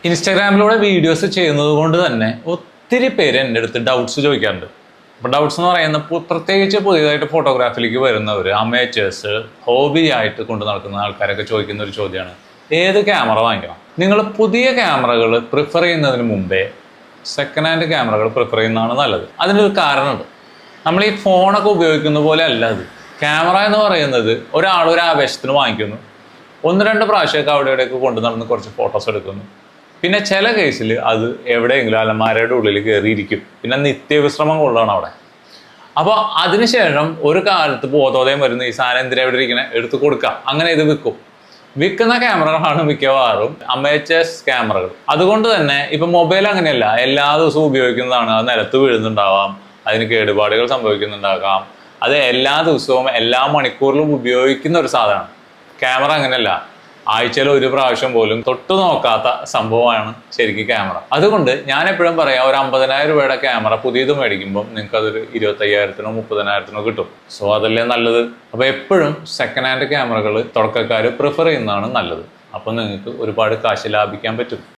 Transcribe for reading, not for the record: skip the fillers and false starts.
ഇൻസ്റ്റാഗ്രാമിലൂടെ videos ചെയ്യുന്നത് കൊണ്ട് തന്നെ ഒത്തിരി പേര് എൻ്റെ അടുത്ത് ഡൗട്ട്സ് ചോദിക്കാറുണ്ട്. അപ്പോൾ ഡൗട്ട്സ് എന്ന് പറയുന്നത് പ്രത്യേകിച്ച് പുതിയതായിട്ട് ഫോട്ടോഗ്രാഫിലേക്ക് വരുന്നവർ, അമേച്ചേഴ്സ്, ഹോബി ആയിട്ട് കൊണ്ടു നടക്കുന്ന ആൾക്കാരൊക്കെ ചോദിക്കുന്ന ഒരു ചോദ്യമാണ്, ഏത് ക്യാമറ വാങ്ങിക്കണം? നിങ്ങൾ പുതിയ ക്യാമറകൾ പ്രിഫർ ചെയ്യുന്നതിന് മുമ്പേ സെക്കൻഡ് ഹാൻഡ് ക്യാമറകൾ പ്രിഫർ ചെയ്യുന്നതാണ് നല്ലത്. അതിനൊരു കാരണമുണ്ട്. നമ്മൾ ഈ ഫോണൊക്കെ ഉപയോഗിക്കുന്ന പോലെ അല്ല അത്. ക്യാമറ എന്ന് പറയുന്നത് ഒരാൾ ഒരു ആവേശത്തിന് വാങ്ങിക്കുന്നു, ഒന്ന് രണ്ട് പ്രാവശ്യമൊക്കെ അവിടെ ഇവിടെയൊക്കെ കൊണ്ടു നടന്ന് കുറച്ച് ഫോട്ടോസ് എടുക്കുന്നു, പിന്നെ ചില കേസിൽ അത് എവിടെയെങ്കിലും അലമാരയുടെ ഉള്ളിൽ കയറിയിരിക്കും, പിന്നെ നിത്യവിശ്രമം കൊള്ളണം അവിടെ. അപ്പോൾ അതിനുശേഷം ഒരു കാലത്ത് ബോധോദയം വരുന്ന ഈ സാധനം എന്തിനാ എവിടെ ഇരിക്കണേ, എടുത്ത് കൊടുക്കാം, അങ്ങനെ ഇത് വിൽക്കുന്ന ക്യാമറകളാണ് മിക്കവാറും അമേച്ചേഴ്സ് ക്യാമറകൾ. അതുകൊണ്ട് തന്നെ ഇപ്പൊ മൊബൈൽ അങ്ങനെയല്ല, എല്ലാ ദിവസവും ഉപയോഗിക്കുന്നതാണ്. അത് നിലത്ത് വീഴുന്നുണ്ടാവാം, അതിന് കേടുപാടുകൾ സംഭവിക്കുന്നുണ്ടാകാം. അത് എല്ലാ ദിവസവും എല്ലാ മണിക്കൂറിലും ഉപയോഗിക്കുന്ന ഒരു സാധനമാണ്. ക്യാമറ അങ്ങനെയല്ല, ആഴ്ചയിൽ ഒരു പ്രാവശ്യം പോലും തൊട്ടു നോക്കാത്ത സംഭവമാണ് ശരിക്കും ക്യാമറ. അതുകൊണ്ട് ഞാൻ എപ്പോഴും പറയാം, ഒരു 50,000 രൂപയുടെ ക്യാമറ പുതിയത് മേടിക്കുമ്പോൾ നിങ്ങൾക്ക് അതൊരു 25,000-നോ 30,000-നോ കിട്ടും. സോ അതല്ലേ നല്ലത്. അപ്പോൾ എപ്പോഴും സെക്കൻഡ് ഹാൻഡ് ക്യാമറകൾ തുടക്കക്കാർ പ്രിഫർ ചെയ്യുന്നതാണ് നല്ലത്. അപ്പോൾ നിങ്ങൾക്ക് ഒരുപാട് കാശ് ലാഭിക്കാൻ പറ്റും.